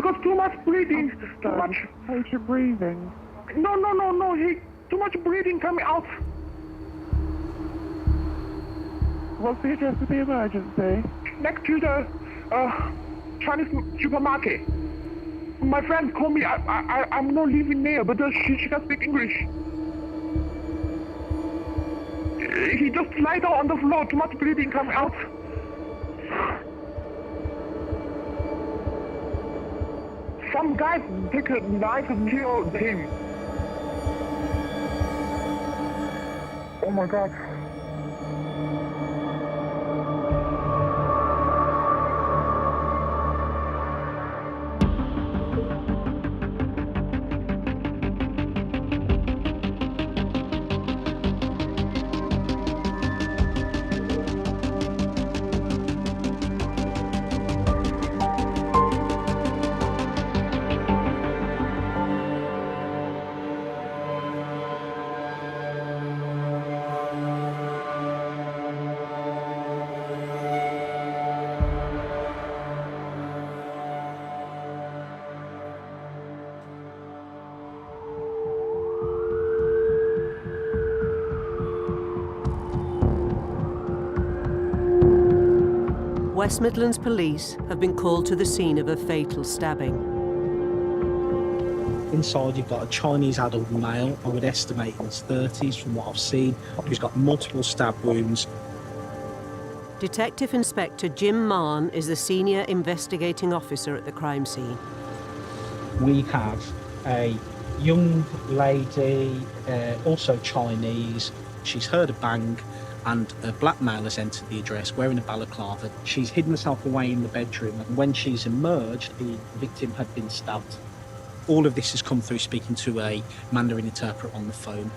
because too much bleeding. Too much. How's your breathing? No. Too much bleeding coming out. What's the address of the emergency? Next to the Chinese supermarket. My friend called me. I'm not living there, but she can speak English. He just lie down on the floor. Too much bleeding coming out. Some guys take a knife and kill him. Oh my God. West Midlands Police have been called to the scene of a fatal stabbing. Inside you've got a Chinese adult male, I would estimate in his 30s from what I've seen, who's got multiple stab wounds. Detective Inspector Jim Mahon is the senior investigating officer at the crime scene. We have a young lady, also Chinese. She's heard a bang and a black male has entered the address wearing a balaclava. She's hidden herself away in the bedroom, and when she's emerged, the victim had been stabbed. All of this has come through speaking to a Mandarin interpreter on the phone.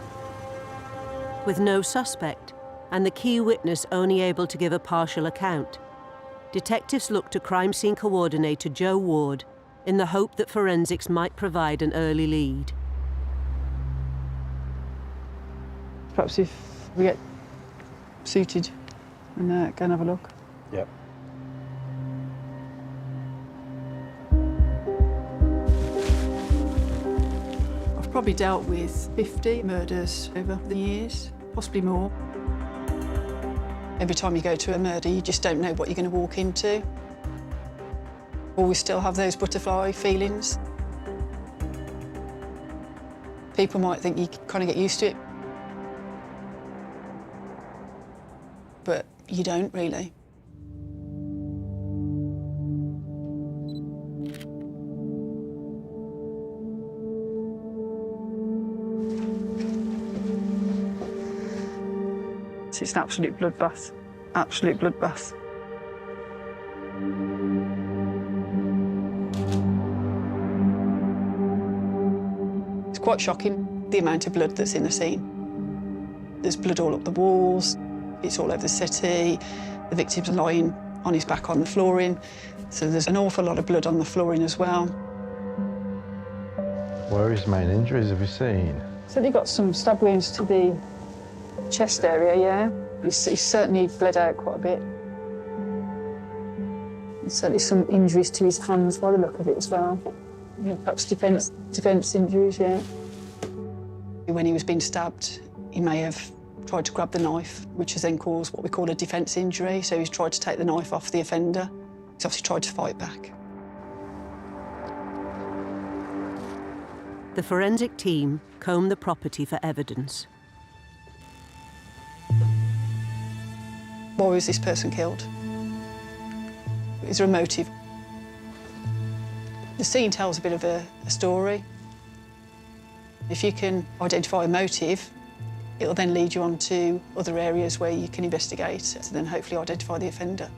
With no suspect and the key witness only able to give a partial account, detectives looked to crime scene coordinator Joe Ward in the hope that forensics might provide an early lead. Perhaps if we get suited and go and have a look. Yep. I've probably dealt with 50 murders over the years, possibly more. Every time you go to a murder, you just don't know what you're going to walk into. Always still have those butterfly feelings. People might think you kind of get used to it, but you don't really. It's an absolute bloodbath, absolute bloodbath. It's quite shocking, the amount of blood that's in the scene. There's blood all up the walls. It's all over the settee. The victim's lying on his back on the flooring. So there's an awful lot of blood on the flooring as well. Where are his main injuries, have you seen? So he got some stab wounds to the chest area, yeah. He's certainly bled out quite a bit. There's certainly some injuries to his hands by the look of it as well. Yeah, perhaps defence injuries, yeah. When he was being stabbed, he may have tried to grab the knife, which has then caused what we call a defence injury. So he's tried to take the knife off the offender. He's obviously tried to fight back. The forensic team combed the property for evidence. Why was this person killed? Is there a motive? The scene tells a bit of a story. If you can identify a motive, it'll then lead you on to other areas where you can investigate and then hopefully identify the offender.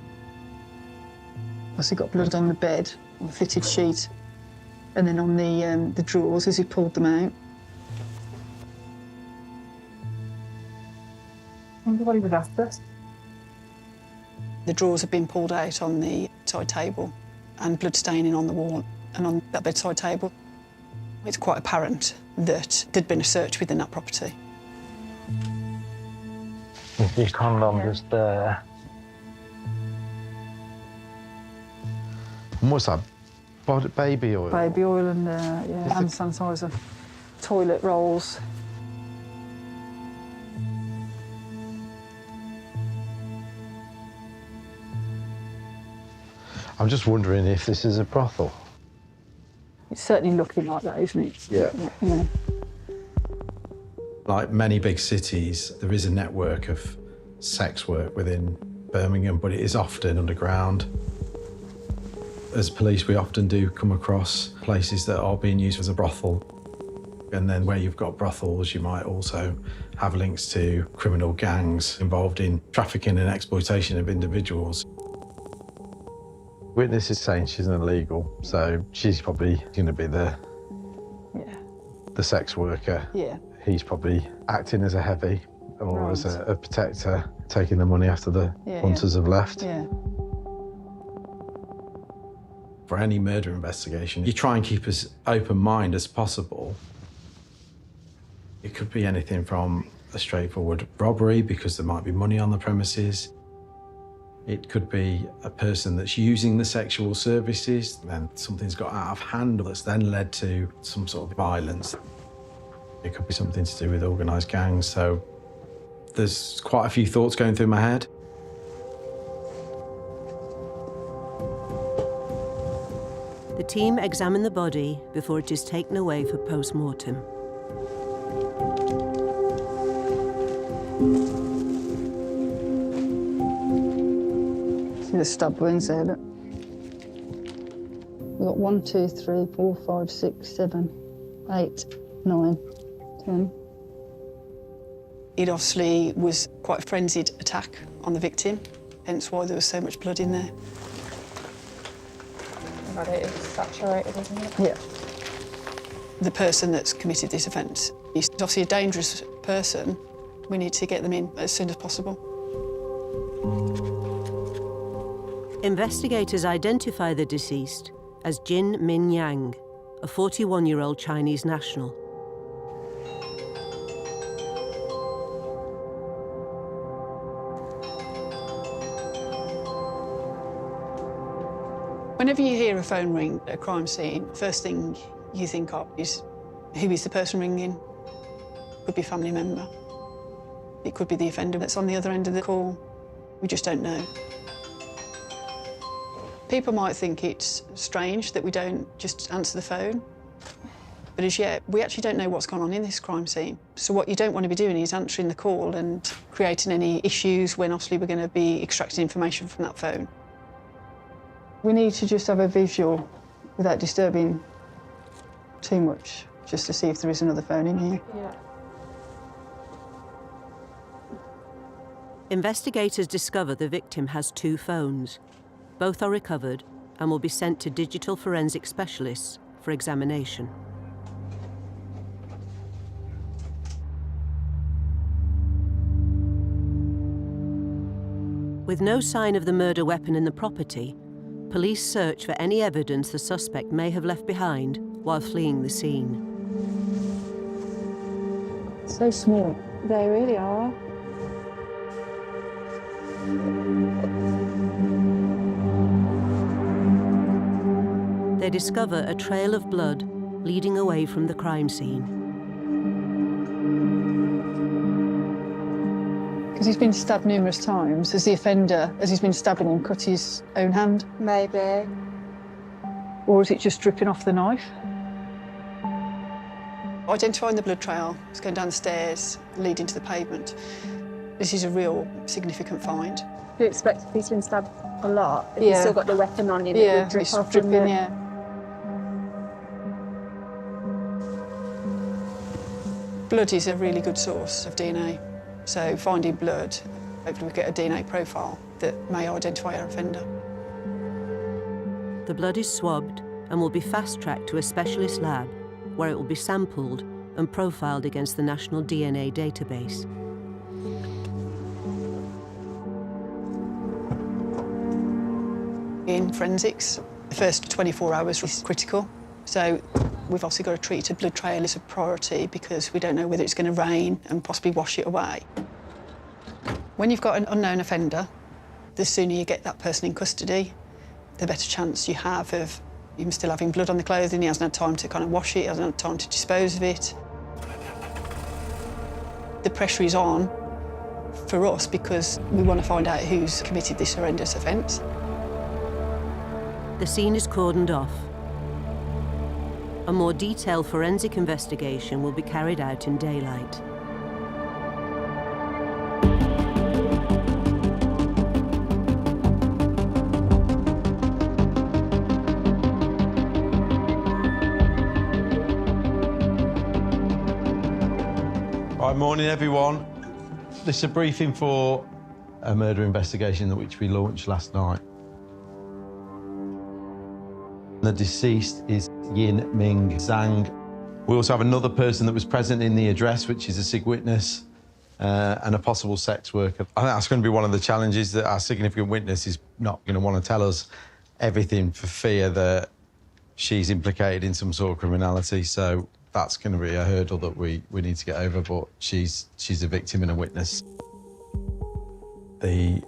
Also got blood on the bed, on the fitted sheet, and then on the drawers as he pulled them out. I wonder what he was after. The drawers have been pulled out on the side table and blood staining on the wall and on that bedside table. It's quite apparent that there'd been a search within that property. Your condom just there. And what's that baby oil? Baby oil and hand sanitizer. Toilet rolls. I'm just wondering if this is a brothel. It's certainly looking like that, isn't it? Yeah. Like many big cities, there is a network of sex work within Birmingham, but it is often underground. As police, we often do come across places that are being used as a brothel. And then where you've got brothels, you might also have links to criminal gangs involved in trafficking and exploitation of individuals. Witness is saying she's an illegal, so she's probably going to be the sex worker. Yeah. He's probably acting as a heavy or as a protector, taking the money after the hunters have left. Yeah. For any murder investigation, you try and keep as open mind as possible. It could be anything from a straightforward robbery because there might be money on the premises. It could be a person that's using the sexual services, then something's got out of hand that's then led to some sort of violence. It could be something to do with organised gangs, so there's quite a few thoughts going through my head. The team examine the body before it is taken away for post-mortem. See the stab wounds there, look. We've got 1, 2, 3, 4, 5, 6, 7, 8, 9, 10. It obviously was quite a frenzied attack on the victim, hence why there was so much blood in there. But it is saturated, isn't it? Yeah. The person that's committed this offence is obviously a dangerous person. We need to get them in as soon as possible. Investigators identify the deceased as Jin Min Yang, a 41-year-old Chinese national. Whenever you hear a phone ring at a crime scene, first thing you think of is who is the person ringing? Could be a family member. It could be the offender that's on the other end of the call. We just don't know. People might think it's strange that we don't just answer the phone, but as yet, we actually don't know what's gone on in this crime scene. So what you don't want to be doing is answering the call and creating any issues when obviously we're going to be extracting information from that phone. We need to just have a visual without disturbing too much, just to see if there is another phone in here. Yeah. Investigators discover the victim has 2 phones. Both are recovered and will be sent to digital forensic specialists for examination. With no sign of the murder weapon in the property, police search for any evidence the suspect may have left behind while fleeing the scene. So small. They really are. They discover a trail of blood leading away from the crime scene. Because he's been stabbed numerous times, has the offender, as he's been stabbing him, cut his own hand? Maybe. Or is it just dripping off the knife? Identifying the blood trail, it's going down the stairs, leading to the pavement. This is a real significant find. Do you expect if he's been stabbed a lot, if Yeah. he's still got the weapon on him, it Yeah, would drip it's off dripping, from the... yeah. Blood is a really good source of DNA. So finding blood, hopefully we get a DNA profile that may identify our offender. The blood is swabbed and will be fast-tracked to a specialist lab where it will be sampled and profiled against the National DNA database. In forensics, the first 24 hours is critical. So we've obviously got to treat a blood trail as a priority because we don't know whether it's going to rain and possibly wash it away. When you've got an unknown offender, the sooner you get that person in custody, the better chance you have of He's still having blood on the clothing, he hasn't had time to kind of wash it, he hasn't had time to dispose of it. The pressure is on for us because we want to find out who's committed this horrendous offence. The scene is cordoned off. A more detailed forensic investigation will be carried out in daylight. Right, morning everyone. This is a briefing for a murder investigation which we launched last night. The deceased is Yin Ming Zhang. We also have another person that was present in the address, which is a SIG witness and a possible sex worker. I think that's going to be one of the challenges, that our significant witness is not going to want to tell us everything for fear that she's implicated in some sort of criminality. So that's going to be a hurdle that we need to get over, but she's a victim and a witness. The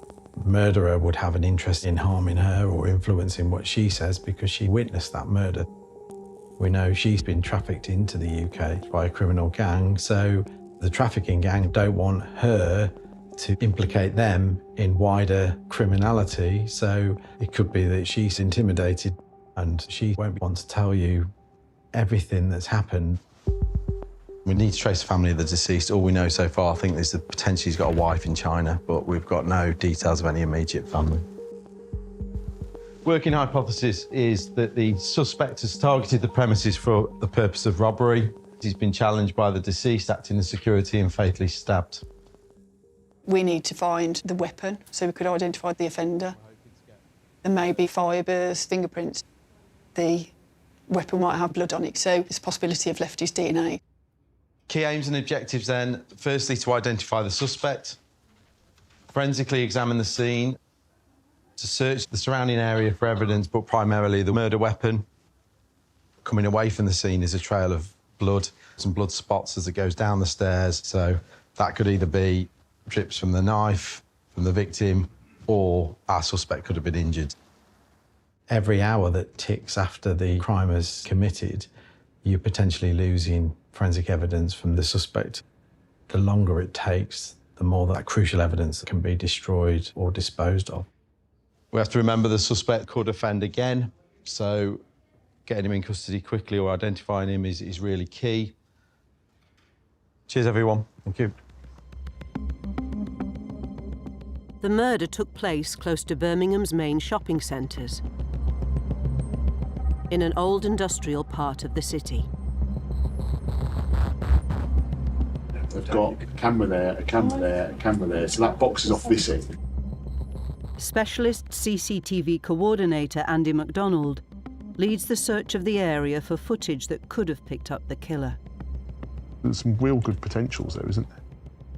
murderer would have an interest in harming her or influencing what she says because she witnessed that murder. We know she's been trafficked into the UK by a criminal gang, so the trafficking gang don't want her to implicate them in wider criminality, so it could be that she's intimidated and she won't want to tell you everything that's happened. We need to trace the family of the deceased. All we know so far, I think, is that potentially he's got a wife in China, but we've got no details of any immediate family. Working hypothesis is that the suspect has targeted the premises for the purpose of robbery. He's been challenged by the deceased, acting as security, and fatally stabbed. We need to find the weapon so we could identify the offender. There may be fibres, fingerprints. The weapon might have blood on it, so there's a possibility of Lefty's DNA. Key aims and objectives then, firstly, to identify the suspect, forensically examine the scene, to search the surrounding area for evidence, but primarily the murder weapon. Coming away from the scene is a trail of blood, some blood spots as it goes down the stairs, so that could either be drips from the knife, from the victim, or our suspect could have been injured. Every hour that ticks after the crime is committed, you're potentially losing forensic evidence from the suspect. The longer it takes, the more that crucial evidence can be destroyed or disposed of. We have to remember the suspect could offend again, so getting him in custody quickly or identifying him is really key. Cheers, everyone. Thank you. The murder took place close to Birmingham's main shopping centres, in an old industrial part of the city. They've got a camera there, a camera there, a camera there, so that box is off this end. Specialist CCTV coordinator Andy MacDonald leads the search of the area for footage that could have picked up the killer. There's some real good potentials there, isn't there?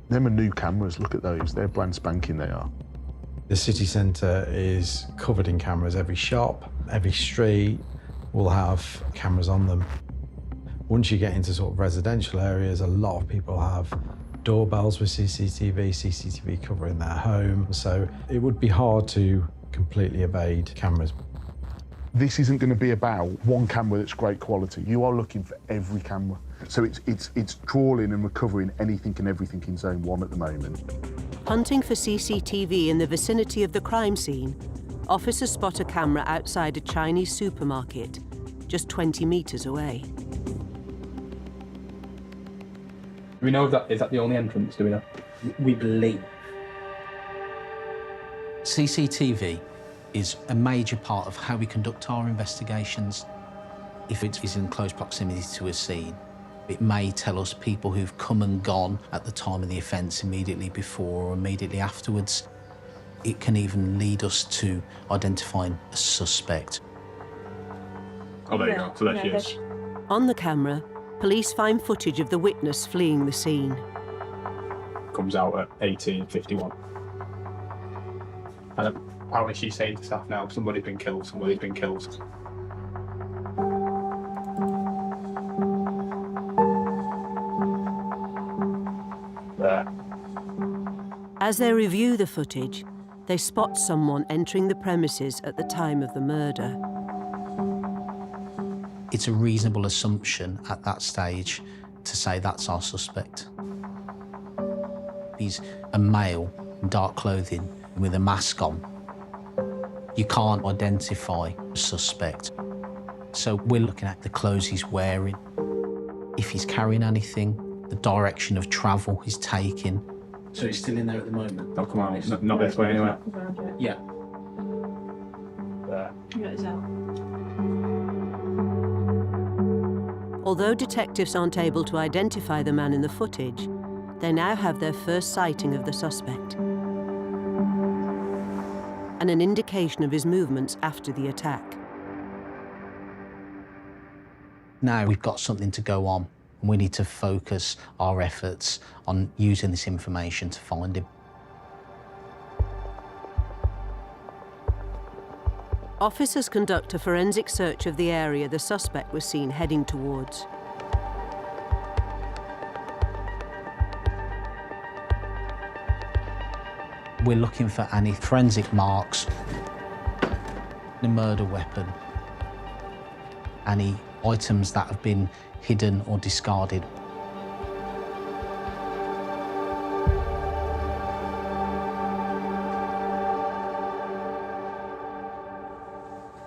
Them are new cameras, look at those, they're brand spanking, they are. The city centre is covered in cameras. Every shop, every street will have cameras on them. Once you get into sort of residential areas, a lot of people have doorbells with CCTV covering their home, so it would be hard to completely evade cameras. This isn't going to be about one camera that's great quality. You are looking for every camera. So it's trawling and recovering anything and everything in Zone 1 at the moment. Hunting for CCTV in the vicinity of the crime scene, officers spot a camera outside a Chinese supermarket, just 20 metres away. Do we know if is that the only entrance, do we know? We believe. CCTV is a major part of how we conduct our investigations. If it is in close proximity to a scene, it may tell us people who've come and gone at the time of the offence, immediately before or immediately afterwards. It can even lead us to identifying a suspect. Oh, there you go. So there she is. On the camera, police find footage of the witness fleeing the scene. Comes out at 18:51. And apparently she's saying to staff now, somebody's been killed, somebody's been killed. There. As they review the footage, they spot someone entering the premises at the time of the murder. It's a reasonable assumption at that stage to say that's our suspect. He's a male in dark clothing with a mask on. You can't identify a suspect. So we're looking at the clothes he's wearing, if he's carrying anything, the direction of travel he's taking. So he's still in there at the moment? They'll come out, not this way anyway. Yeah. There. Although detectives aren't able to identify the man in the footage, they now have their first sighting of the suspect and an indication of his movements after the attack. Now we've got something to go on, and we need to focus our efforts on using this information to find him. Officers conduct a forensic search of the area the suspect was seen heading towards. We're looking for any forensic marks, a murder weapon, any items that have been hidden or discarded.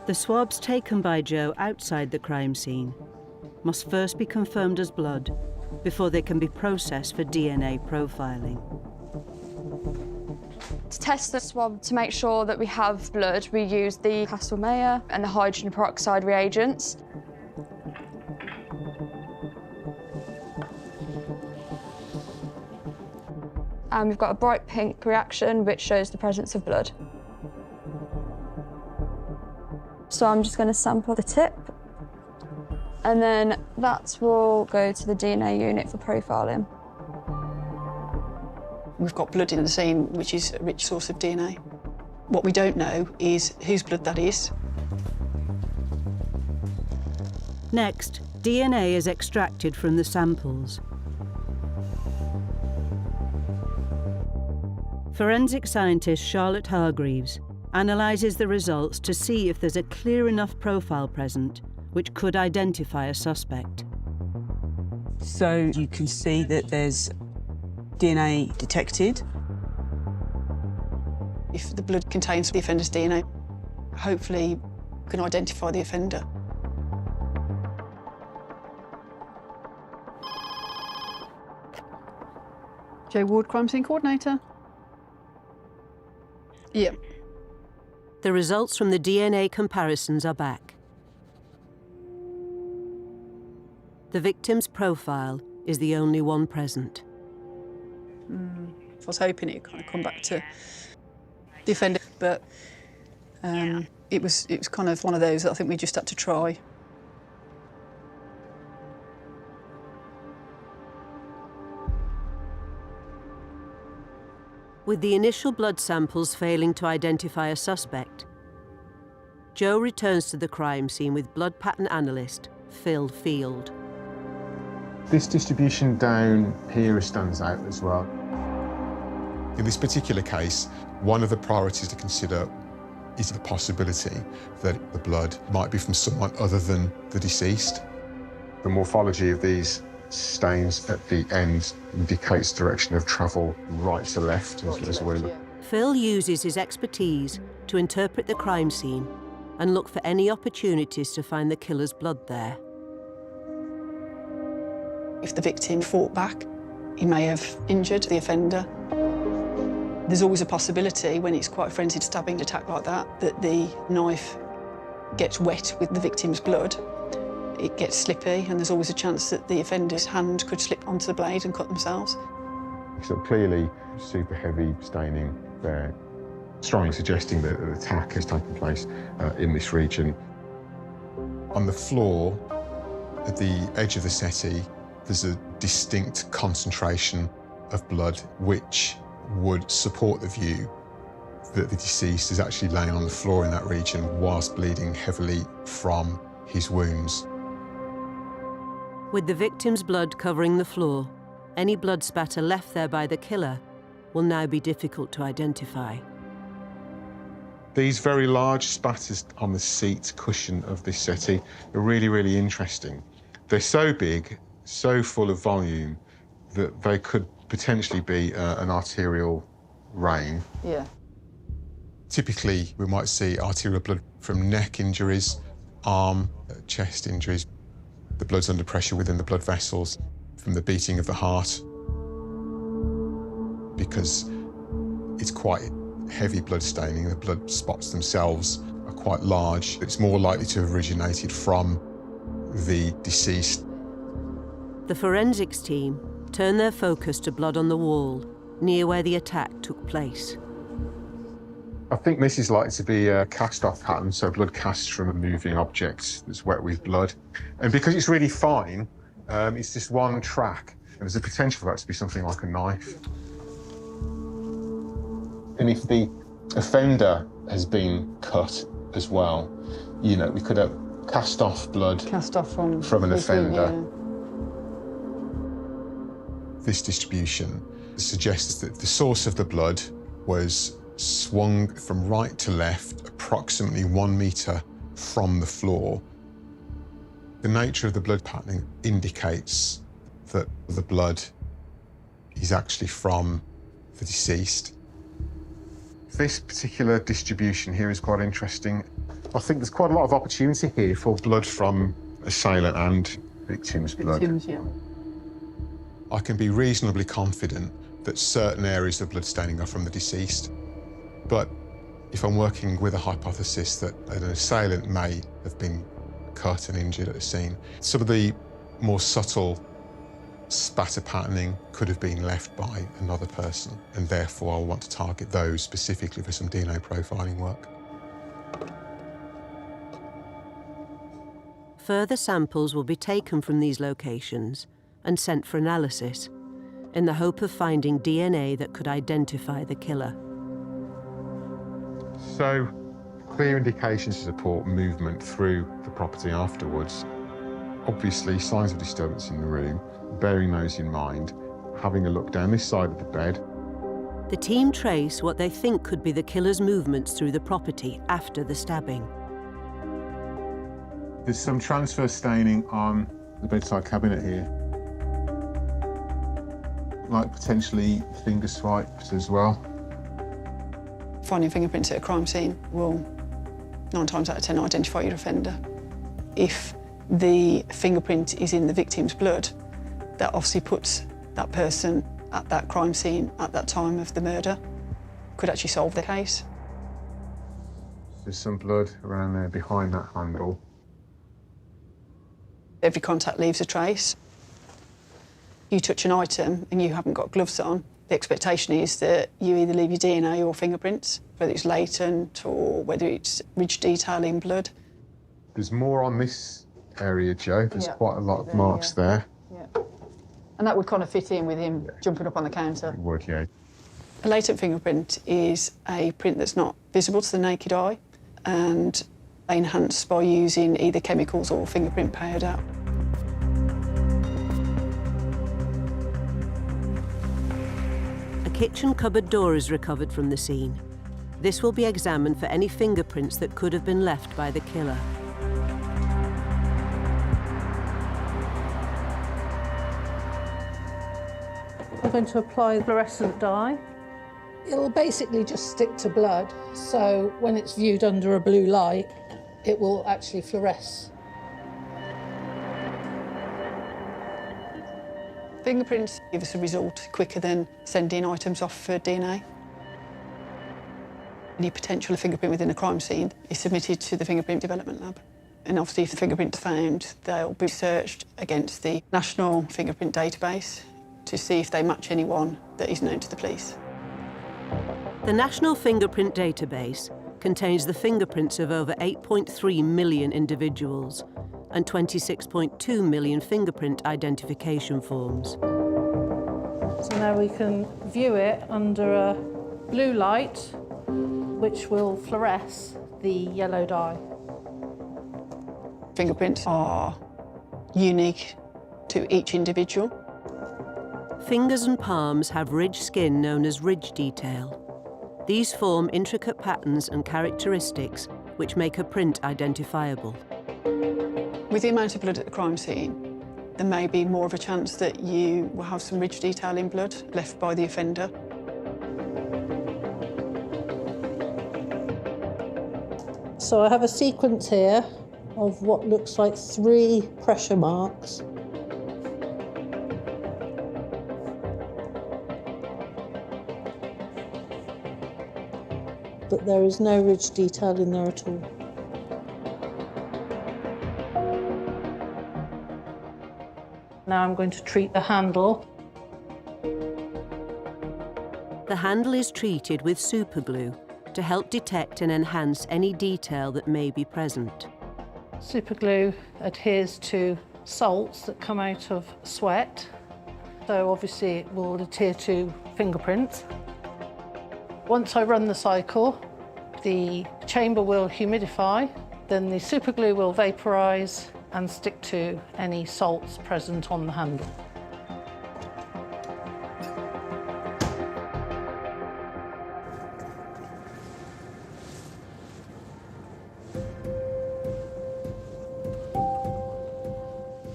The swabs taken by Joe outside the crime scene must first be confirmed as blood before they can be processed for DNA profiling. To test the swab to make sure that we have blood, we use the Hasselmeyer and the hydrogen peroxide reagents. And we've got a bright pink reaction which shows the presence of blood. So I'm just going to sample the tip, and then that will go to the DNA unit for profiling. We've got blood in the scene, which is a rich source of DNA. What we don't know is whose blood that is. Next, DNA is extracted from the samples. Forensic scientist Charlotte Hargreaves analyses the results to see if there's a clear enough profile present which could identify a suspect. So you can see that there's DNA detected. If the blood contains the offender's DNA, hopefully we can identify the offender. Joe Ward, Crime Scene Coordinator. Yeah. The results from the DNA comparisons are back. The victim's profile is the only one present. I was hoping it would kind of come back to the offender, but it was kind of one of those that I think we just had to try. With the initial blood samples failing to identify a suspect, Joe returns to the crime scene with blood pattern analyst Phil Field. This distribution down here stands out as well. In this particular case, one of the priorities to consider is the possibility that the blood might be from someone other than the deceased. The morphology of these stains at the end indicates direction of travel right to left as we look. Phil uses his expertise to interpret the crime scene and look for any opportunities to find the killer's blood there. If the victim fought back, he may have injured the offender. There's always a possibility when it's quite a frenzied stabbing attack like that, that the knife gets wet with the victim's blood. It gets slippy, and there's always a chance that the offender's hand could slip onto the blade and cut themselves. So clearly, super heavy staining there, strongly suggesting that an attack has taken place in this region. On the floor, at the edge of the settee, there's a distinct concentration of blood which would support the view that the deceased is actually laying on the floor in that region whilst bleeding heavily from his wounds. With the victim's blood covering the floor, any blood spatter left there by the killer will now be difficult to identify. These very large spatters on the seat cushion of this settee are really, really interesting. They're so big, so full of volume, that they could potentially be an arterial rain. Yeah. Typically, we might see arterial blood from neck injuries, arm, chest injuries. The blood's under pressure within the blood vessels from the beating of the heart, because it's quite heavy blood staining. The blood spots themselves are quite large. It's more likely to have originated from the deceased. The forensics team turned their focus to blood on the wall, near where the attack took place. I think this is likely to be a cast-off pattern, so blood cast from a moving object that's wet with blood. And because it's really fine, it's just one track. There's a potential for that to be something like a knife. And if the offender has been cut as well, you know, we could have cast off blood from an offender. Yeah. This distribution suggests that the source of the blood was swung from right to left, approximately 1 metre from the floor. The nature of the blood patterning indicates that the blood is actually from the deceased. This particular distribution here is quite interesting. I think there's quite a lot of opportunity here for blood from assailant and victim's blood. Yeah. I can be reasonably confident that certain areas of blood staining are from the deceased. But if I'm working with a hypothesis that an assailant may have been cut and injured at the scene, some of the more subtle spatter patterning could have been left by another person, and therefore I'll want to target those specifically for some DNA profiling work. Further samples will be taken from these locations and sent for analysis, in the hope of finding DNA that could identify the killer. So, clear indications to support movement through the property afterwards. Obviously, signs of disturbance in the room, bearing those in mind, having a look down this side of the bed. The team trace what they think could be the killer's movements through the property after the stabbing. There's some transfer staining on the bedside cabinet here, like potentially finger swipes as well. Finding fingerprints at a crime scene will 9 times out of 10 identify your offender. If the fingerprint is in the victim's blood, that obviously puts that person at that crime scene at that time of the murder. Could actually solve the case. There's some blood around there behind that handle. Every contact leaves a trace. You touch an item and you haven't got gloves on, the expectation is that you either leave your DNA or fingerprints, whether it's latent or whether it's ridge detail in blood. There's more on this area, Joe. There's quite a lot of marks there. Yeah. And that would kind of fit in with him jumping up on the counter. It would, yeah. A latent fingerprint is a print that's not visible to the naked eye and enhanced by using either chemicals or fingerprint powder. A kitchen cupboard door is recovered from the scene. This will be examined for any fingerprints that could have been left by the killer. We're going to apply fluorescent dye. It'll basically just stick to blood, so when it's viewed under a blue light, it will actually fluoresce. Fingerprints give us a result quicker than sending items off for DNA. Any potential fingerprint within a crime scene is submitted to the Fingerprint Development Lab. And obviously, if the fingerprint's found, they'll be searched against the National Fingerprint Database to see if they match anyone that is known to the police. The National Fingerprint Database contains the fingerprints of over 8.3 million individuals and 26.2 million fingerprint identification forms. So now we can view it under a blue light, which will fluoresce the yellow dye. Fingerprints are unique to each individual. Fingers and palms have ridge skin known as ridge detail. These form intricate patterns and characteristics which make a print identifiable. With the amount of blood at the crime scene, there may be more of a chance that you will have some ridge detail in blood left by the offender. So I have a sequence here of what looks like 3 pressure marks. But there is no ridge detail in there at all. Now I'm going to treat the handle. The handle is treated with superglue to help detect and enhance any detail that may be present. Superglue adheres to salts that come out of sweat, so obviously it will adhere to fingerprints. Once I run the cycle, the chamber will humidify, then the superglue will vaporise and stick to any salts present on the handle.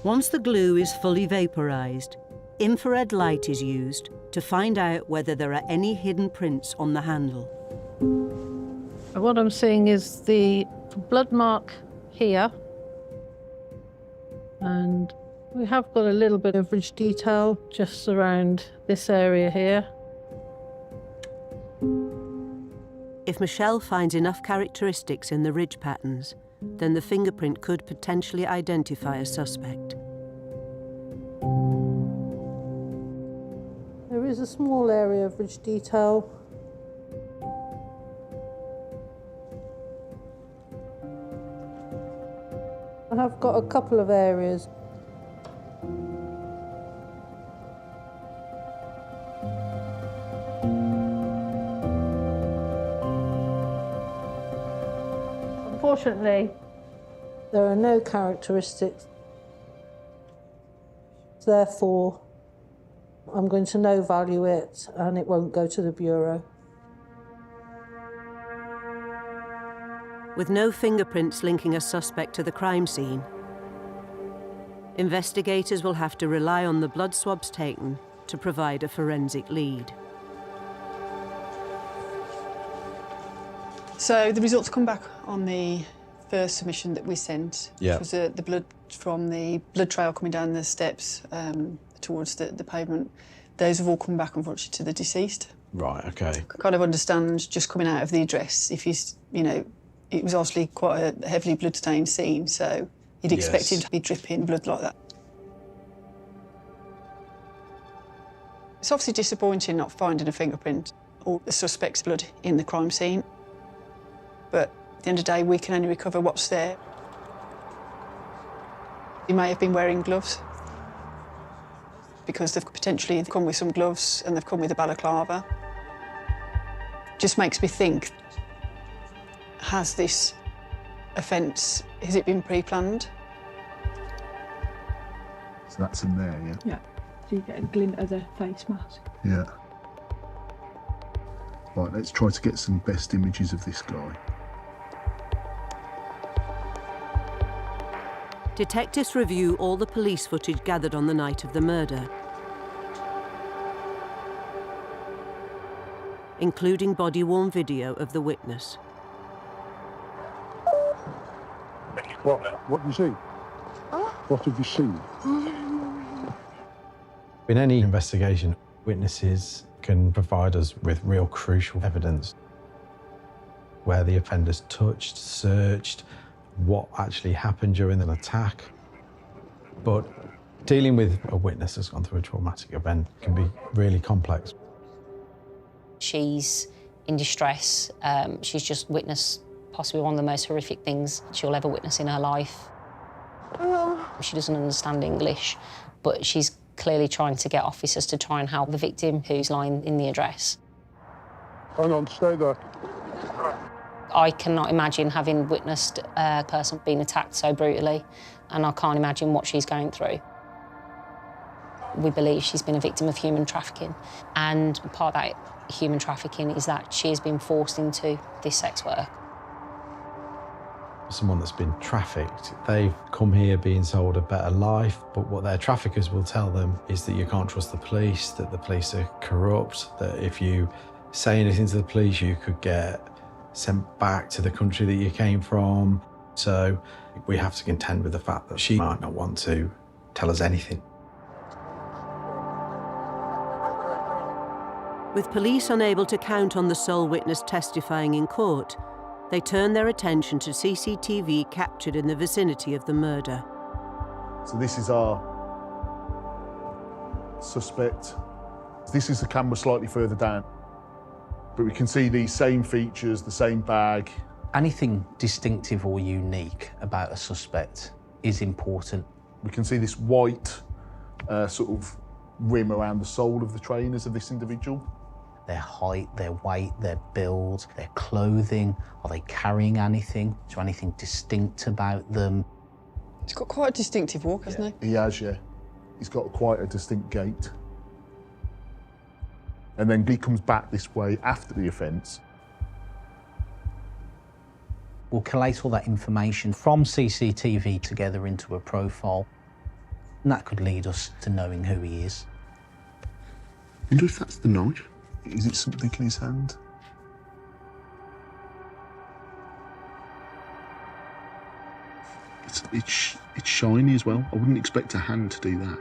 Once the glue is fully vaporised, infrared light is used to find out whether there are any hidden prints on the handle. What I'm seeing is the blood mark here, and we have got a little bit of ridge detail just around this area here. If Michelle finds enough characteristics in the ridge patterns, then the fingerprint could potentially identify a suspect. There is a small area of ridge detail. I have got a couple of areas. Unfortunately, there are no characteristics. Therefore, I'm going to no value it and it won't go to the Bureau. With no fingerprints linking a suspect to the crime scene, investigators will have to rely on the blood swabs taken to provide a forensic lead. So the results come back on the first submission that we sent, which was the blood from the blood trail coming down the steps towards the pavement. Those have all come back, unfortunately, to the deceased. Right, okay. Kind of understand just coming out of the address, if he's, you know, it was obviously quite a heavily blood-stained scene, so you'd expect him to be dripping blood like that. It's obviously disappointing not finding a fingerprint or the suspect's blood in the crime scene, but at the end of the day, we can only recover what's there. He may have been wearing gloves because they've potentially come with some gloves and they've come with a balaclava. Just makes me think, has this offence, has it been pre-planned? So that's in there, yeah? Yeah. So you get a glint of the face mask. Yeah. Right, let's try to get some best images of this guy. Detectives review all the police footage gathered on the night of the murder, including body-worn video of the witness. What have you seen? What have you seen? In any investigation, witnesses can provide us with real crucial evidence. Where the offenders touched, searched, what actually happened during an attack. But dealing with a witness that's gone through a traumatic event can be really complex. She's in distress. She's just witnessed possibly one of the most horrific things she'll ever witness in her life. She doesn't understand English, but she's clearly trying to get officers to try and help the victim who's lying in the address. Hang on, stay there. I cannot imagine having witnessed a person being attacked so brutally, and I can't imagine what she's going through. We believe she's been a victim of human trafficking, and part of that human trafficking is that she has been forced into this sex work. Someone that's been trafficked, they've come here being sold a better life, but what their traffickers will tell them is that you can't trust the police, that the police are corrupt, that if you say anything to the police, you could get sent back to the country that you came from. So we have to contend with the fact that she might not want to tell us anything. With police unable to count on the sole witness testifying in court, they turn their attention to CCTV captured in the vicinity of the murder. So this is our suspect. This is the camera slightly further down. But we can see these same features, the same bag. Anything distinctive or unique about a suspect is important. We can see this white sort of rim around the sole of the trainers of this individual. Their height, their weight, their build, their clothing. Are they carrying anything? Is there anything distinct about them? He's got quite a distinctive walk, hasn't he? He has, yeah. He's got quite a distinct gait. And then he comes back this way after the offence. We'll collate all that information from CCTV together into a profile, and that could lead us to knowing who he is. I wonder if that's the knife. Is it something in his hand? It's shiny as well. I wouldn't expect a hand to do that.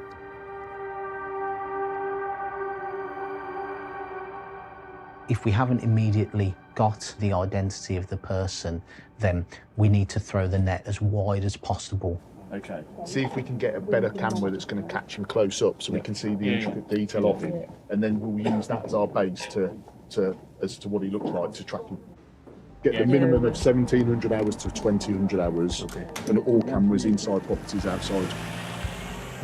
If we haven't immediately got the identity of the person, then we need to throw the net as wide as possible. Okay. See if we can get a better camera that's going to catch him close up so we can see the intricate detail of him. And then we'll use that as our base as to what he looks like to track him. Get the minimum of 1,700 hours to 2,200 hours, and all cameras inside properties outside.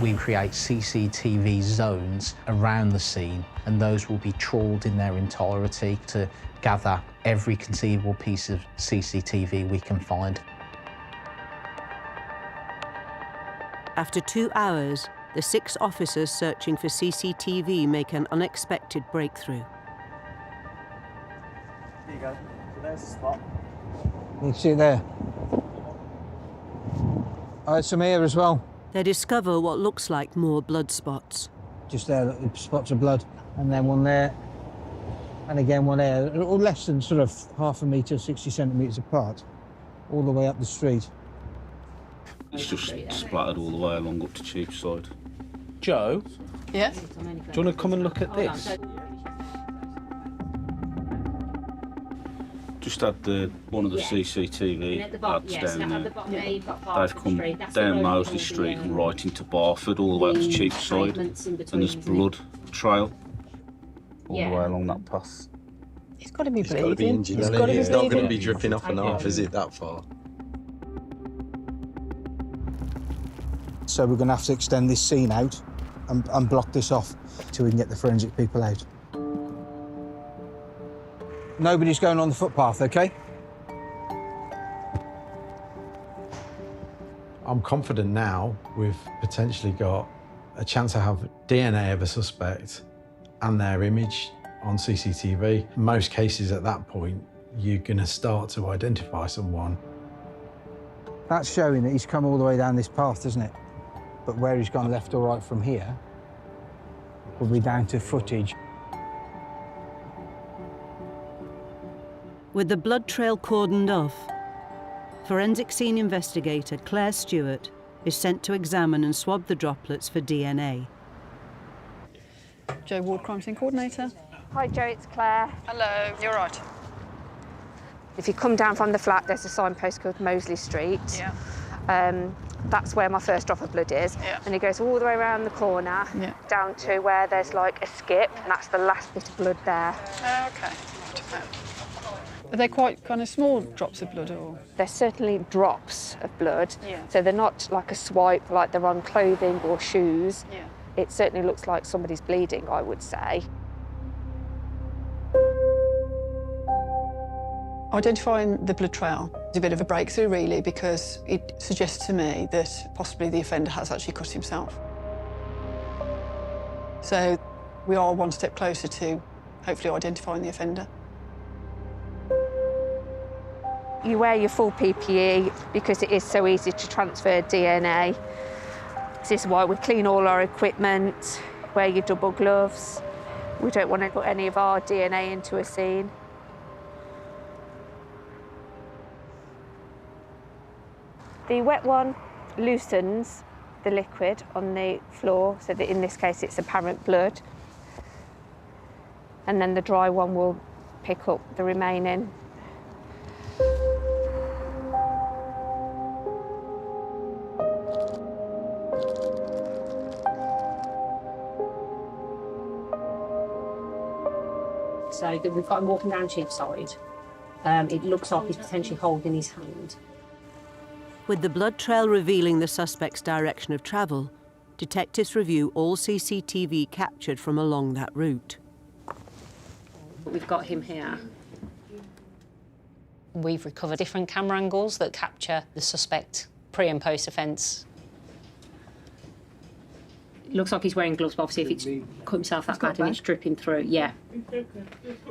We create CCTV zones around the scene, and those will be trawled in their entirety to gather every conceivable piece of CCTV we can find. After 2 hours, the 6 officers searching for CCTV make an unexpected breakthrough. There you go. So there's the spot. You can see it there. Oh, there's some here as well. They discover what looks like more blood spots. Just there, look, spots of blood. And then one there. And again one there. All less than sort of half a metre, 60 centimetres apart. All the way up the street. It's just splattered all the way along up to Cheapside. Joe? Yeah? Do you want to come and look at this? Just had one of the CCTV ads down there. They've come down Moseley Street and right into Barford, all the way up to Cheapside, and there's blood trail all the way along that path. He's got to be bleeding. Got to be injured. He's got to be It's not going to bleeding. be dripping off and off, is it, that far? So we're going to have to extend this scene out and block this off till we can get the forensic people out. Nobody's going on the footpath, OK? I'm confident now we've potentially got a chance to have DNA of a suspect and their image on CCTV. In most cases at that point, you're going to start to identify someone. That's showing that he's come all the way down this path, isn't it? But where he's gone left or right from here will be down to footage. With the blood trail cordoned off, forensic scene investigator Claire Stewart is sent to examine and swab the droplets for DNA. Joe Ward, crime scene coordinator. Hi Joe, it's Claire. Hello, you're right. If you come down from the flat, there's a signpost called Moseley Street. Yeah. That's where my first drop of blood is. Yeah. And it goes all the way around the corner, down to where there's like a skip, and that's the last bit of blood there. Okay. Are they quite kind of small drops of blood, or? They're certainly drops of blood, so they're not like a swipe, like they're on clothing or shoes. Yeah. It certainly looks like somebody's bleeding, I would say. Identifying the blood trail is a bit of a breakthrough, really, because it suggests to me that possibly the offender has actually cut himself. So we are one step closer to hopefully identifying the offender. You wear your full PPE because it is so easy to transfer DNA. This is why we clean all our equipment, wear your double gloves. We don't want to put any of our DNA into a scene. The wet one loosens the liquid on the floor, so that in this case it's apparent blood. And then the dry one will pick up the remaining. So we've got him walking down Cheapside. It looks like he's potentially holding his hand. With the blood trail revealing the suspect's direction of travel, detectives review all CCTV captured from along that route. We've got him here. We've recovered different camera angles that capture the suspect pre and post offence. It looks like he's wearing gloves, but obviously if it's cut himself that bad and it's dripping through, yeah.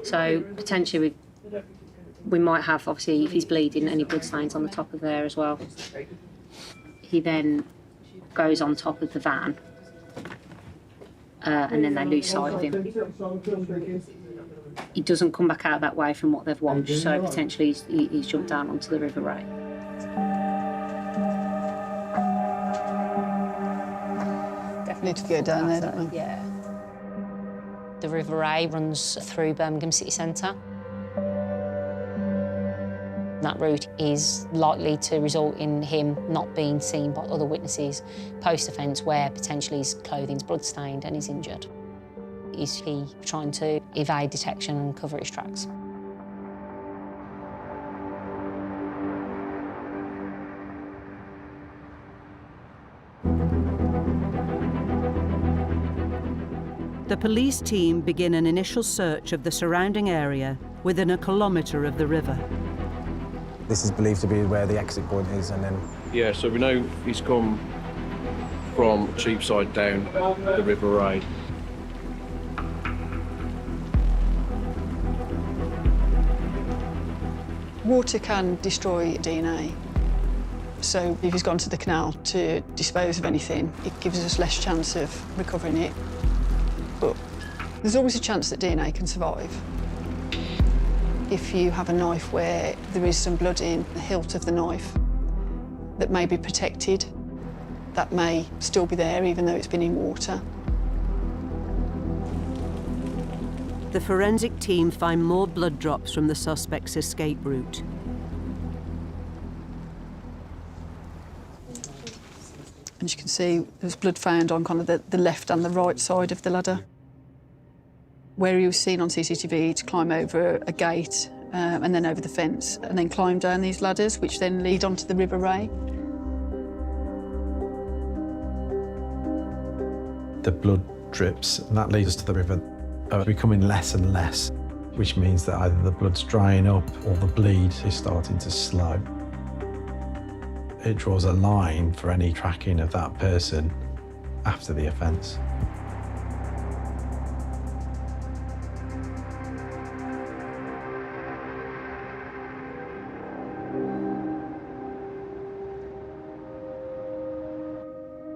So potentially we might have, obviously, if he's bleeding, any blood stains on the top of there as well. He then goes on top of the van, and then they lose sight of him. He doesn't come back out that way from what they've watched, so potentially he's jumped down onto the River Ray. Definitely need to go down there, don't we? Yeah. The River Ray runs through Birmingham city centre. That route is likely to result in him not being seen by other witnesses post-offence, where potentially his clothing's blood-stained and he's injured. Is he trying to evade detection and cover his tracks? The police team begin an initial search of the surrounding area within a kilometre of the river. This is believed to be where the exit point is, and then... Yeah, so we know he's come from Cheapside down the River Ray. Water can destroy DNA. So if he's gone to the canal to dispose of anything, it gives us less chance of recovering it. But there's always a chance that DNA can survive. If you have a knife where there is some blood in the hilt of the knife that may be protected, that may still be there even though it's been in water. The forensic team find more blood drops from the suspect's escape route. And you can see there's blood found on kind of the left and the right side of the ladder. Where he was seen on CCTV to climb over a gate and then over the fence and then climb down these ladders, which then lead onto the River Ray. The blood drips, and that leads us to the river, are becoming less and less, which means that either the blood's drying up or the bleed is starting to slow. It draws a line for any tracking of that person after the offence.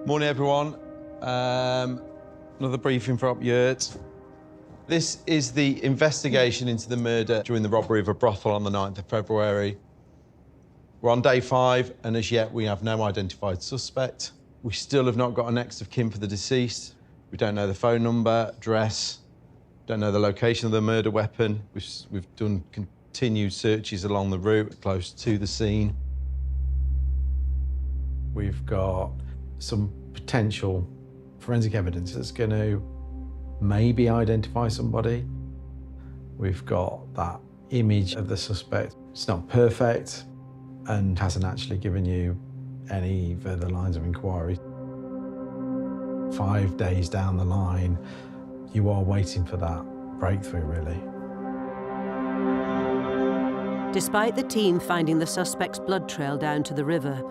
Morning, everyone. Another briefing for Up Yurt. This is the investigation into the murder during the robbery of a brothel on the 9th of February. We're on day 5, and as yet we have no identified suspect. We still have not got a next of kin for the deceased. We don't know the phone number, address, don't know the location of the murder weapon. We've done continued searches along the route close to the scene. We've got some potential forensic evidence that's going to maybe identify somebody. We've got that image of the suspect. It's not perfect and hasn't actually given you any further lines of inquiry. 5 days down the line, you are waiting for that breakthrough, really. Despite the team finding the suspect's blood trail down to the river,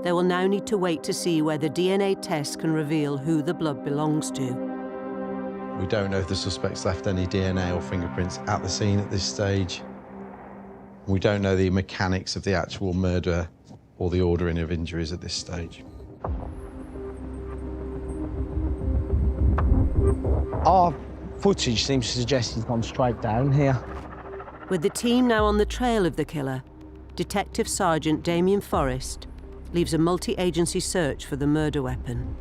they will now need to wait to see whether DNA tests can reveal who the blood belongs to. We don't know if the suspect's left any DNA or fingerprints at the scene at this stage. We don't know the mechanics of the actual murder or the ordering of injuries at this stage. Our footage seems to suggest he's gone straight down here. With the team now on the trail of the killer, Detective Sergeant Damien Forrest leaves a multi-agency search for the murder weapon.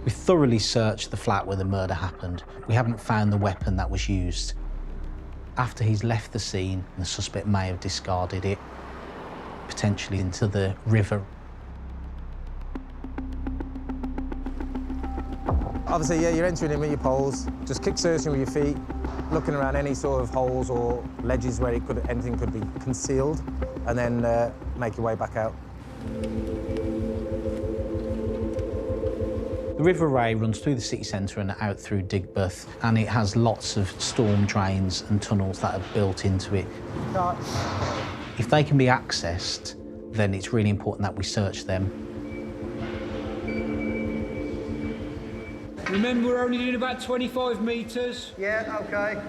We thoroughly searched the flat where the murder happened. We haven't found the weapon that was used. After he's left the scene, the suspect may have discarded it, potentially into the river. Obviously, yeah, you're entering in with your poles, just kick searching with your feet, looking around any sort of holes or ledges where anything could be concealed, and then make your way back out. The River Ray runs through the city centre and out through Digbeth, and it has lots of storm drains and tunnels that are built into it. If they can be accessed, then it's really important that we search them. Remember, we're only doing about 25 metres. Yeah, OK.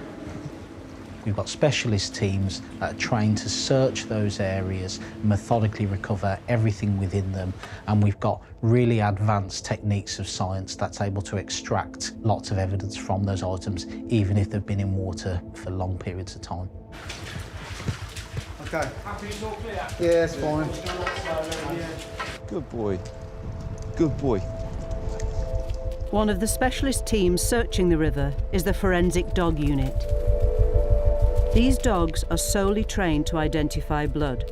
We've got specialist teams that are trained to search those areas, methodically recover everything within them, and we've got really advanced techniques of science that's able to extract lots of evidence from those items, even if they've been in water for long periods of time. OK. Happy it's all clear? Yeah, it's fine. Good boy. Good boy. One of the specialist teams searching the river is the Forensic Dog Unit. These dogs are solely trained to identify blood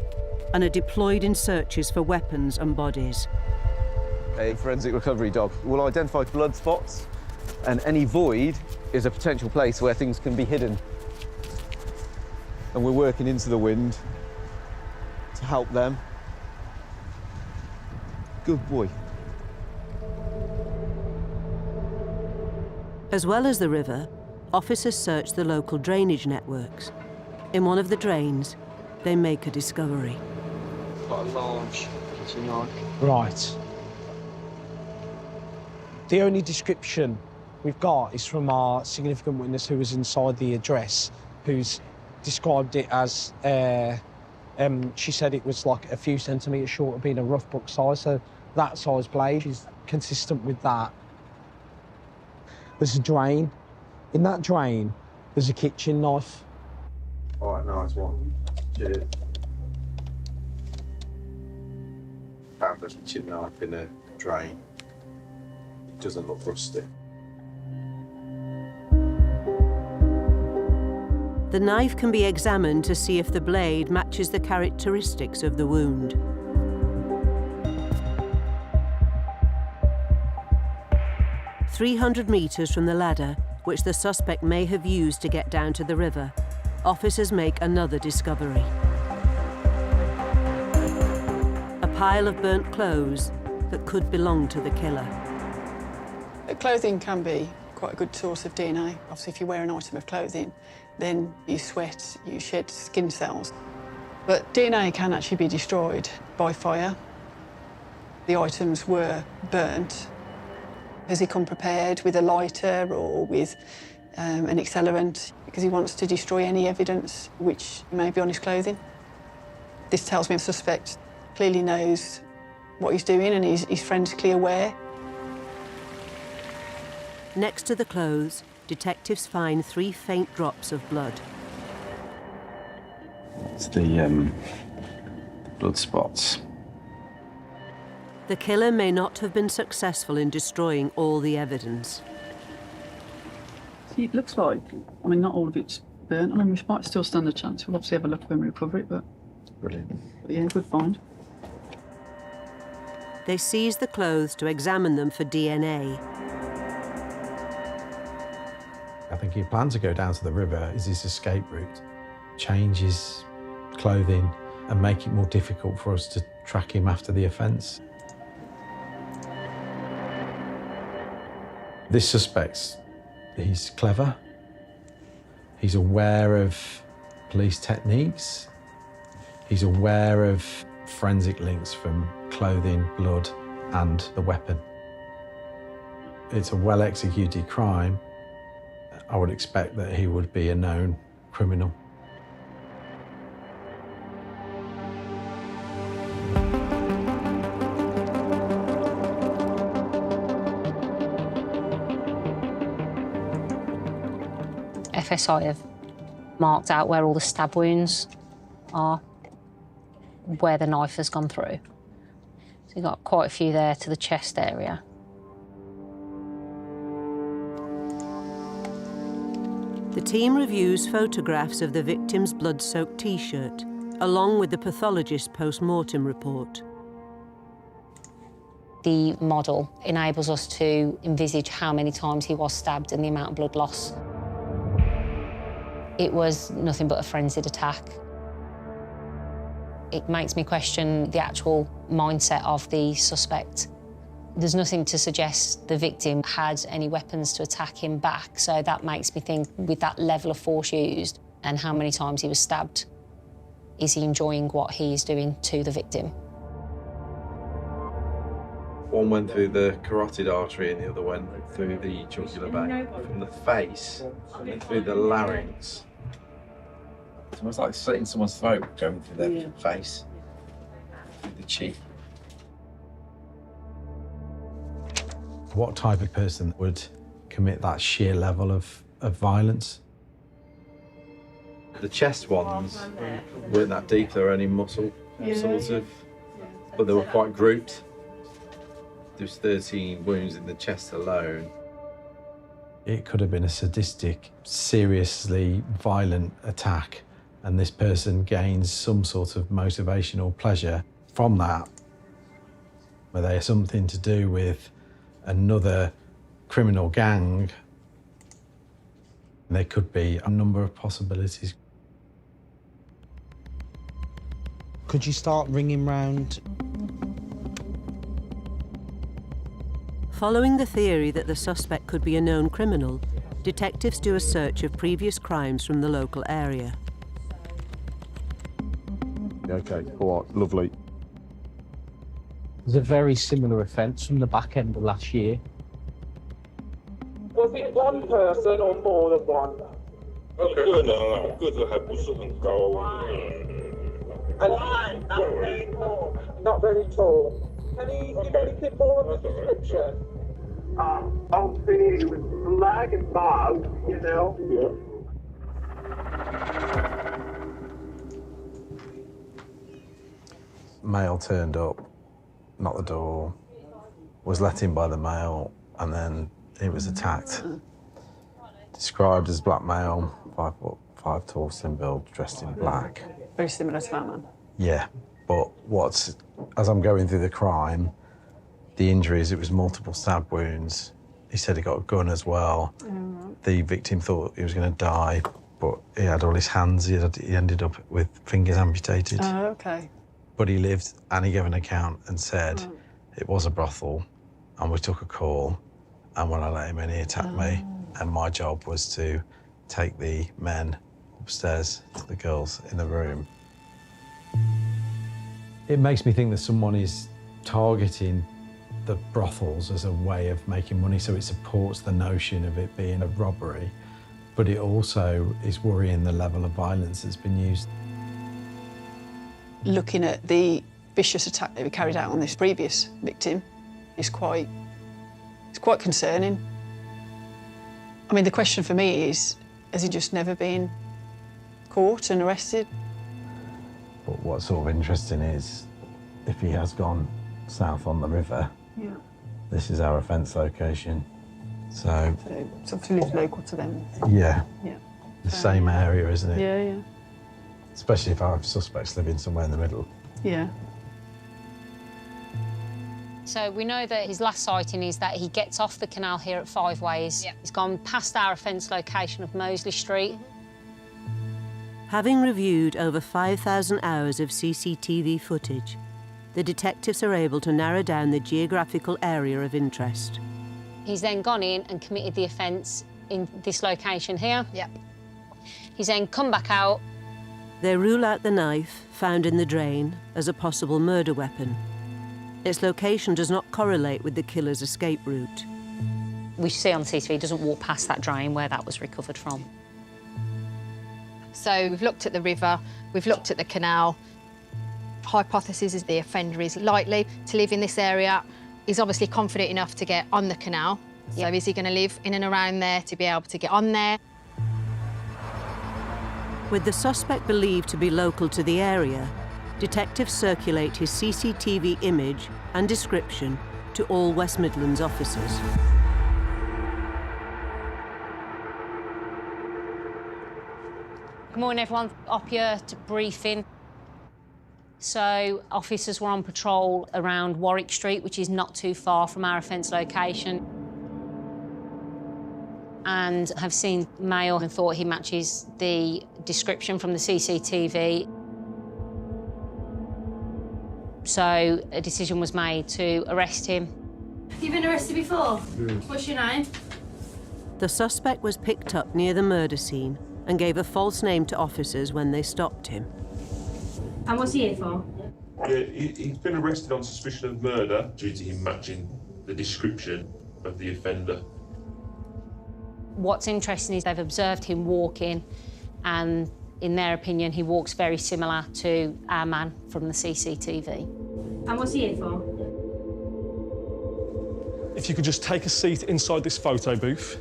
and are deployed in searches for weapons and bodies. A forensic recovery dog will identify blood spots, and any void is a potential place where things can be hidden. And we're working into the wind to help them. Good boy. As well as the river, officers search the local drainage networks. In one of the drains, they make a discovery. Quite a large kitchen knife. Right. The only description we've got is from our significant witness who was inside the address, who's described it as, she said it was like a few centimetres short of being a rough book size, so that size blade is consistent with that. There's a drain. In that drain, there's a kitchen knife. All right, nice one. Cheers. Found a kitchen knife in a drain. It doesn't look rusty. The knife can be examined to see if the blade matches the characteristics of the wound. "300 metres from the ladder, which the suspect may have used to get down to the river, officers make another discovery. A pile of burnt clothes that could belong to the killer. Clothing can be quite a good source of DNA. Obviously, if you wear an item of clothing, then you sweat, you shed skin cells. But DNA can actually be destroyed by fire. The items were burnt. Has he come prepared with a lighter or with an accelerant because he wants to destroy any evidence which may be on his clothing? This tells me the suspect clearly knows what he's doing and he's frantically aware. Next to the clothes, detectives find 3 faint drops of blood. It's the blood spots. The killer may not have been successful in destroying all the evidence. See, it looks like, I mean, not all of it's burnt. I mean, we might still stand a chance. We'll obviously have a look when we recover it, but... Brilliant. But yeah, good find. They seize the clothes to examine them for DNA. I think he planned to go down to the river as his escape route, change his clothing and make it more difficult for us to track him after the offence. This suspect, he's clever, he's aware of police techniques, he's aware of forensic links from clothing, blood and the weapon. it's a well-executed crime, I would expect that he would be a known criminal. FSI have marked out where all the stab wounds are, where the knife has gone through. So you've got quite a few there to the chest area. The team reviews photographs of the victim's blood-soaked T-shirt, along with the pathologist's post-mortem report. The model enables us to envisage how many times he was stabbed and the amount of blood loss. It was nothing but a frenzied attack. It makes me question the actual mindset of the suspect. There's nothing to suggest the victim had any weapons to attack him back, so that makes me think, with that level of force used and how many times he was stabbed, is he enjoying what he is doing to the victim? One went through the carotid artery and the other went through the jugular vein. From the face and through the larynx. It's almost like slitting someone's throat, going through their face, through the cheek. What type of person would commit that sheer level of violence? The chest ones weren't that deep, they were only muscle, sort of, but they were quite grouped. There was 13 wounds in the chest alone. It could have been a sadistic, seriously violent attack, and this person gains some sort of motivational pleasure from that. Whether they have something to do with another criminal gang, there could be a number of possibilities. Could you start ringing round? Following the theory that the suspect could be a known criminal, detectives do a search of previous crimes from the local area. Okay, all right, lovely. There's a very similar offence from the back end of last year. Was it one person or more than one? 个人啊，个子还不是很高。Not very tall. Can he give anything more of a description? Obviously, it was black and bald, you know? Yeah. Male turned up, knocked the door, was let in by the male, and then he was attacked. Described as black male, 5 foot 5 tall, slim build, dressed in black. Very similar to that man. Yeah, but as I'm going through the crime, the injuries, it was multiple stab wounds. He said he got a gun as well. The victim thought he was going to die, but he had all his hands, he ended up with fingers amputated. Oh, okay. But he lived, and he gave an account and said it was a brothel, and we took a call, and when I let him in, he attacked me, and my job was to take the men upstairs to the girls in the room. It makes me think that someone is targeting the brothels as a way of making money, so it supports the notion of it being a robbery, but it also is worrying the level of violence that's been used. Looking at the vicious attack that we carried out on this previous victim is quite concerning. I mean, the question for me is, has he just never been caught and arrested? But what's sort of interesting is, if he has gone south on the river, this is our offence location. So it's obviously lives local to them. Yeah. Yeah. The same area, isn't it? Yeah, yeah. Especially if our suspects living somewhere in the middle. Yeah. So we know that his last sighting is that he gets off the canal here at Five Ways. He's gone past our offence location of Moseley Street. Having reviewed over 5,000 hours of CCTV footage, the detectives are able to narrow down the geographical area of interest. He's then gone in and committed the offence in this location here. He's then come back out. They rule out the knife found in the drain as a possible murder weapon. Its location does not correlate with the killer's escape route. We see on the CCTV he doesn't walk past that drain where that was recovered from. So we've looked at the river, we've looked at the canal. Hypothesis is the offender is likely to live in this area. He's obviously confident enough to get on the canal. So is he going to live in and around there to be able to get on there? With the suspect believed to be local to the area, detectives circulate his CCTV image and description to all West Midlands officers. Good morning, everyone. Up here to briefing. So, officers were on patrol around Warwick Street, which is not too far from our offence location, and have seen male and thought he matches the description from the CCTV. So, a decision was made to arrest him. Have you been arrested before? What's your name? The suspect was picked up near the murder scene and gave a false name to officers when they stopped him. And what's he here for? Yeah, he's been arrested on suspicion of murder due to him matching the description of the offender. What's interesting is they've observed him walking, and in their opinion, he walks very similar to our man from the CCTV. And what's he here for? If you could just take a seat inside this photo booth.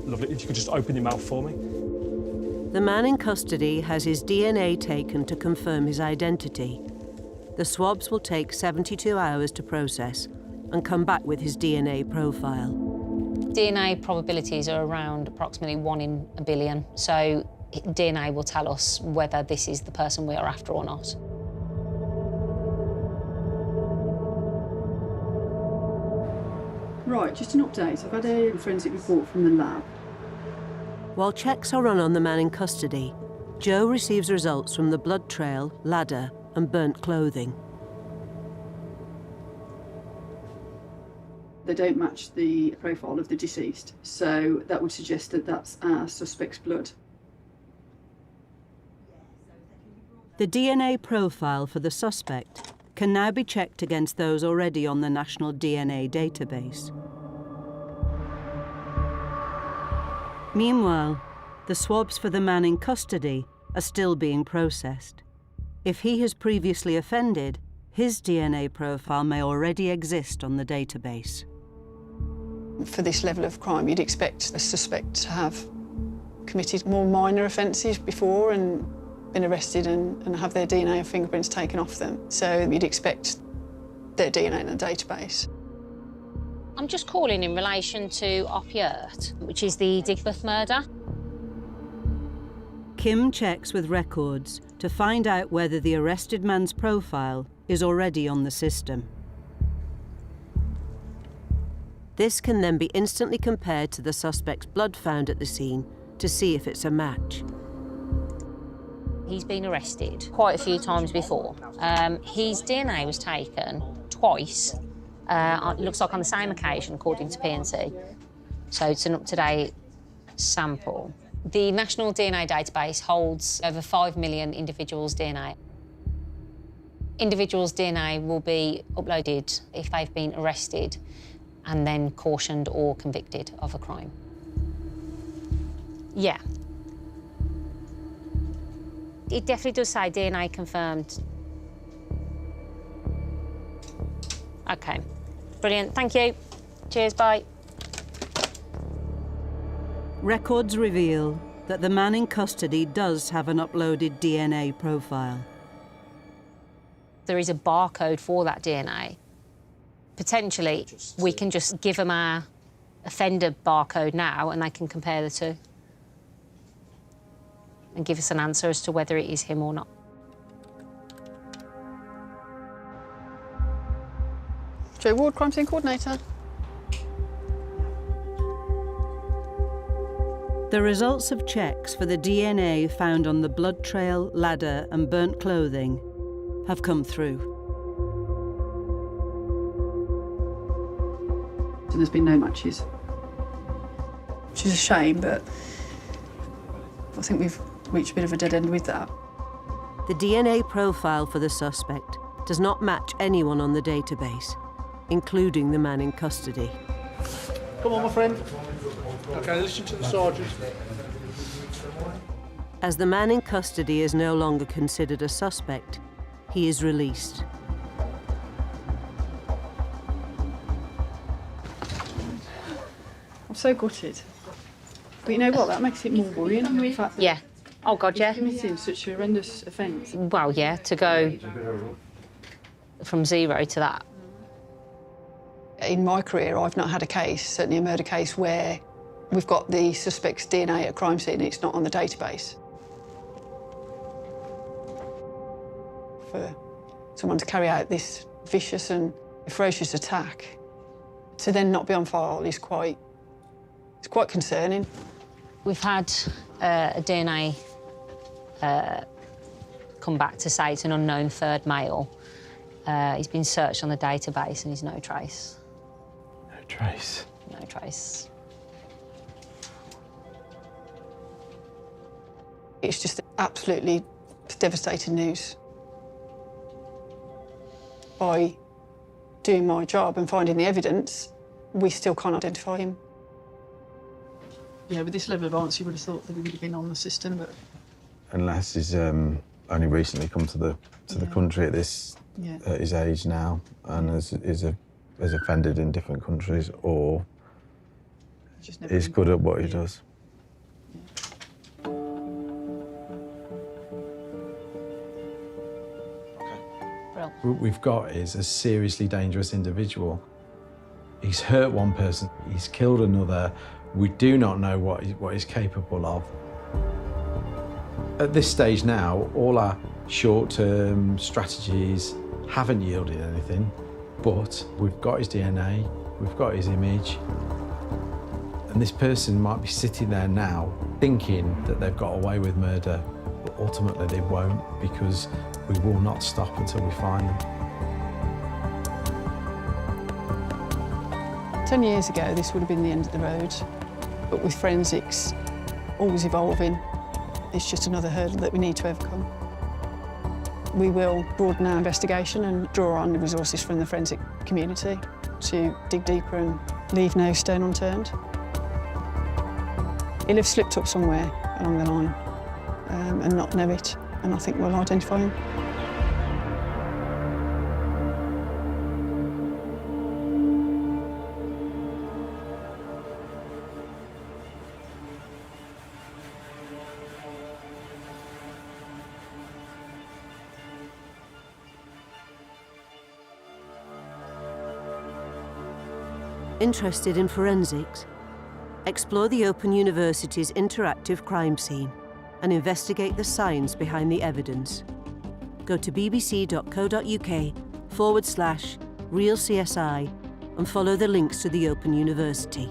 Lovely. If you could just open your mouth for me. The man in custody has his DNA taken to confirm his identity. The swabs will take 72 hours to process and come back with his DNA profile. DNA probabilities are around approximately 1 in a billion, so DNA will tell us whether this is the person we are after or not. Right, just an update. I've had a forensic report from the lab. While checks are run on the man in custody, Joe receives results from the blood trail, ladder, and burnt clothing. They don't match the profile of the deceased, so that would suggest that that's our suspect's blood. The DNA profile for the suspect can now be checked against those already on the National DNA database. Meanwhile, the swabs for the man in custody are still being processed. If he has previously offended, his DNA profile may already exist on the database. For this level of crime, you'd expect a suspect to have committed more minor offences before and been arrested and have their DNA and fingerprints taken off them. So you'd expect their DNA in the database. I'm just calling in relation to Opiate, which is the Digbeth murder. Kim checks with records to find out whether the arrested man's profile is already on the system. This can then be instantly compared to the suspect's blood found at the scene to see if it's a match. He's been arrested quite a few times before. His DNA was taken twice. It looks like on the same occasion, according to PNC. So it's an up-to-date sample. The National DNA Database holds over 5 million individuals' DNA. Individuals' DNA will be uploaded if they've been arrested and then cautioned or convicted of a crime. Yeah. It definitely does say DNA confirmed. OK. Brilliant. Thank you. Cheers. Bye. Records reveal that the man in custody does have an uploaded DNA profile. There is a barcode for that DNA. Potentially, we can just give them our offender barcode now and they can compare the two and give us an answer as to whether it is him or not. Joe Ward, Crime Scene Coordinator. The results of checks for the DNA found on the blood trail, ladder and burnt clothing have come through. So there's been no matches. Which is a shame, but I think we've reached a bit of a dead end with that. The DNA profile for the suspect does not match anyone on the database. including the man in custody. Come on, my friend. Okay, listen to the sergeant. As the man in custody is no longer considered a suspect, he is released. I'm so gutted. But you know what? That makes it more worrying. The fact that Yeah. Oh, God, yeah. he's committing such a horrendous offence. Well, yeah, to go from 0 to that. In my career, I've not had a case, certainly a murder case, where we've got the suspect's DNA at a crime scene and it's not on the database. For someone to carry out this vicious and ferocious attack, to then not be on file is quite concerning. We've had a DNA come back to say it's an unknown third male. He's been searched on the database and he's no trace. No trace? No trace. It's just absolutely devastating news. By doing my job and finding the evidence, we still can't identify him. Yeah, with this level of violence, you would have thought that he would have been on the system, but Unless he's only recently come to the country at this at his age now, and is offended in different countries, or he's good at what he does. What we've got is a seriously dangerous individual. He's hurt one person, he's killed another. We do not know what he's capable of. At this stage now, all our short-term strategies haven't yielded anything, but we've got his DNA, we've got his image, and this person might be sitting there now thinking that they've got away with murder, but ultimately they won't, because we will not stop until we find them. 10 years ago, this would have been the end of the road, but with forensics always evolving, it's just another hurdle that we need to overcome. We will broaden our investigation and draw on the resources from the forensic community to dig deeper and leave no stone unturned. He'll have slipped up somewhere along the line and not know it, and I think we'll identify him. Interested in forensics? Explore the Open University's interactive crime scene and investigate the science behind the evidence. Go to bbc.co.uk/RealCSI and follow the links to the Open University.